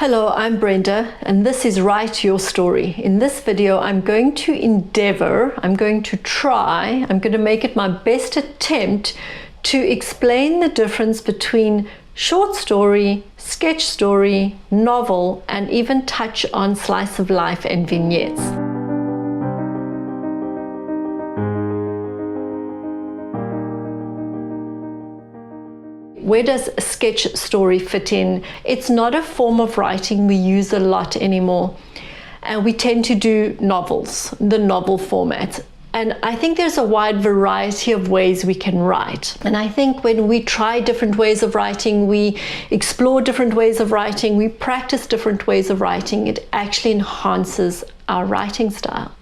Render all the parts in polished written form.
Hello, I'm Brenda and this is Write Your Story. In this video I'm going to make it my best attempt to explain the difference between short story, sketch story, novel, and even touch on slice of life and vignettes. Where does a sketch story fit in? It's not a form of writing we use a lot anymore. And we tend to do novels, the novel format. And I think there's a wide variety of ways we can write. And I think when we try different ways of writing, we explore different ways of writing, we practice different ways of writing, it actually enhances our writing style.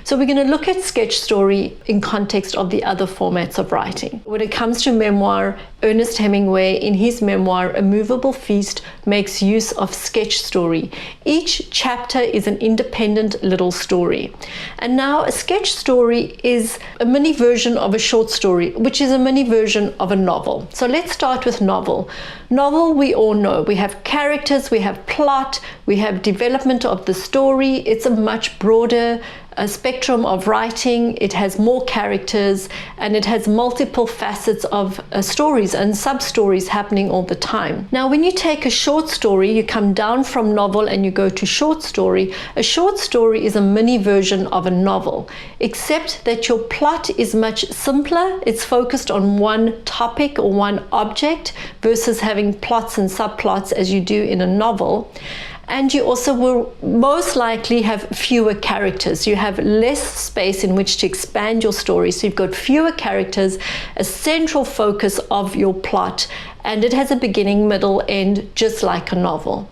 So we're going to look at sketch story in context of the other formats of writing. When it comes to memoir, Ernest Hemingway, in his memoir, A Moveable Feast, makes use of sketch story. Each chapter is an independent little story. And now a sketch story is a mini version of a short story, which is a mini version of a novel. So let's start with novel. Novel, we all know. We have characters, we have plot, we have development of the story. It's a much broader spectrum of writing. It has more characters and it has multiple facets of stories and sub-stories happening all the time. Now, when you take a short story, you come down from novel and you go to short story. A short story is a mini version of a novel, except that your plot is much simpler. It's focused on one topic or one object versus having plots and subplots as you do in a novel. And you also will most likely have fewer characters. You have less space in which to expand your story. So you've got fewer characters, a central focus of your plot, and it has a beginning, middle, end, just like a novel.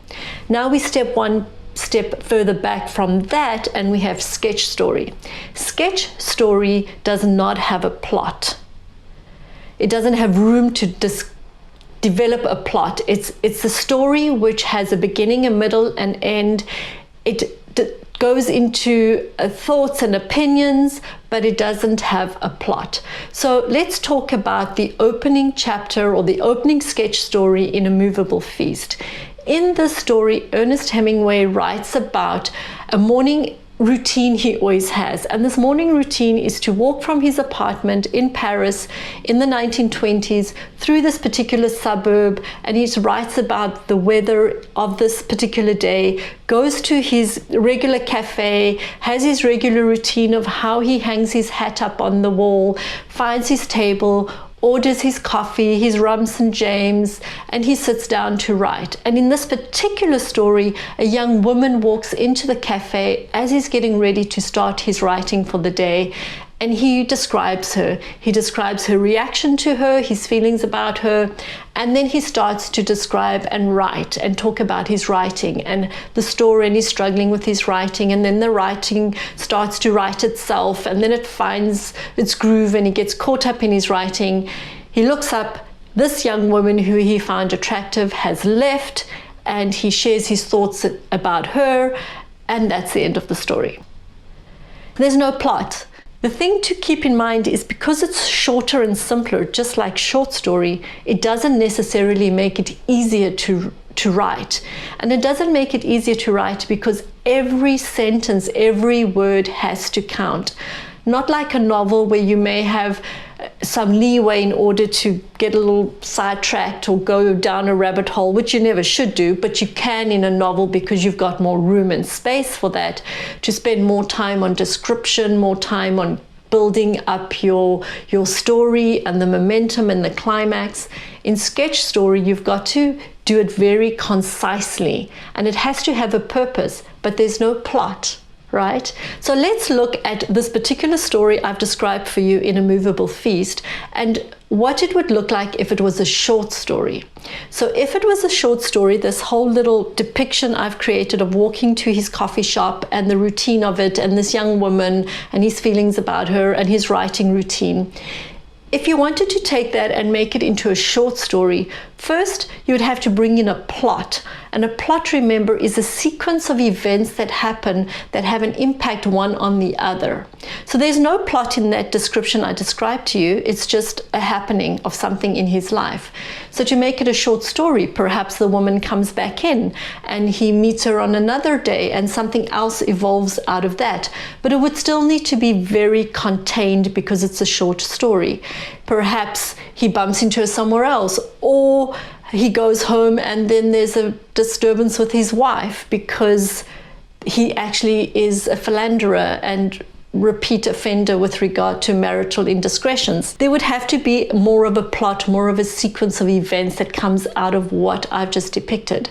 Now we step one step further back from that and we have sketch story. Sketch story does not have a plot. It doesn't have room to develop a plot. It's a story which has a beginning, a middle, and end. It goes into thoughts and opinions, but it doesn't have a plot. So let's talk about the opening chapter or the opening sketch story in A Moveable Feast. In this story, Ernest Hemingway writes about a morning routine he always has, and this morning routine is to walk from his apartment in Paris in the 1920s through this particular suburb, and he writes about the weather of this particular day, goes to his regular cafe, has his regular routine of how he hangs his hat up on the wall, finds his table, orders his coffee, his Smit-James, and he sits down to write. And in this particular story, a young woman walks into the cafe as he's getting ready to start his writing for the day, and he describes her. He describes her reaction to her, his feelings about her, and then he starts to describe and write and talk about his writing and the story, and he's struggling with his writing, and then the writing starts to write itself, and then it finds its groove and he gets caught up in his writing. He looks up, this young woman who he found attractive has left, and he shares his thoughts about her, and that's the end of the story. There's no plot. The thing to keep in mind is because it's shorter and simpler, just like short story, it doesn't necessarily make it easier to write. And it doesn't make it easier to write because every sentence, every word has to count. Not like a novel where you may have some leeway in order to get a little sidetracked or go down a rabbit hole, which you never should do, but you can in a novel because you've got more room and space for that, to spend more time on description, more time on building up your story and the momentum and the climax. In sketch story, you've got to do it very concisely, and it has to have a purpose, but there's no plot. Right? So let's look at this particular story I've described for you in A Moveable Feast and what it would look like if it was a short story. So if it was a short story, this whole little depiction I've created of walking to his coffee shop and the routine of it and this young woman and his feelings about her and his writing routine. If you wanted to take that and make it into a short story, first you would have to bring in a plot. And a plot, remember, is a sequence of events that happen that have an impact one on the other. So there's no plot in that description I described to you. It's just a happening of something in his life. So to make it a short story, perhaps the woman comes back in and he meets her on another day and something else evolves out of that. But it would still need to be very contained because it's a short story. Perhaps he bumps into her somewhere else, or he goes home and then there's a disturbance with his wife because he actually is a philanderer and repeat offender with regard to marital indiscretions. There would have to be more of a plot, more of a sequence of events that comes out of what I've just depicted.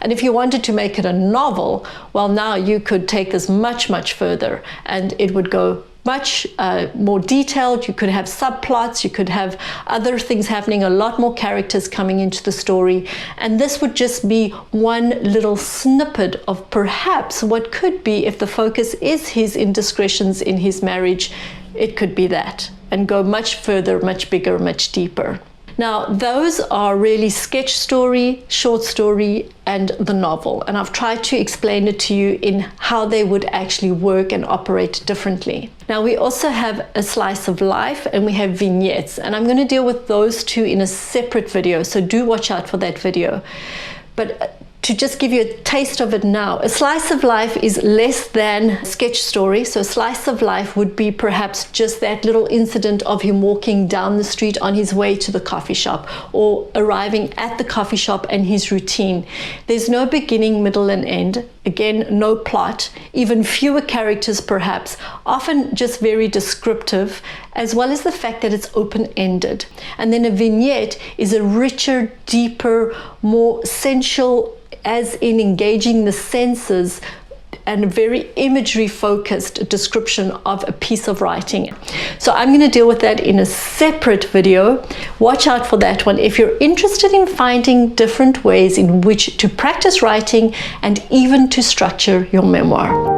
And if you wanted to make it a novel, well, now you could take this much, much further, and it would go much more detailed. You could have subplots, you could have other things happening, a lot more characters coming into the story, and this would just be one little snippet of perhaps what could be, if the focus is his indiscretions in his marriage, it could be that, and go much further, much bigger, much deeper. Now, those are really sketch story, short story, and the novel. And I've tried to explain it to you in how they would actually work and operate differently. Now, we also have a slice of life and we have vignettes. And I'm going to deal with those two in a separate video. So do watch out for that video. But to just give you a taste of it now, a slice of life is less than a sketch story. So a slice of life would be perhaps just that little incident of him walking down the street on his way to the coffee shop, or arriving at the coffee shop and his routine. There's no beginning, middle, and end. Again, no plot, even fewer characters perhaps, often just very descriptive, as well as the fact that it's open-ended. And then a vignette is a richer, deeper, more sensual, as in engaging the senses, and a very imagery focused description of a piece of writing. So I'm going to deal with that in a separate video. Watch out for that one if you're interested in finding different ways in which to practice writing and even to structure your memoir.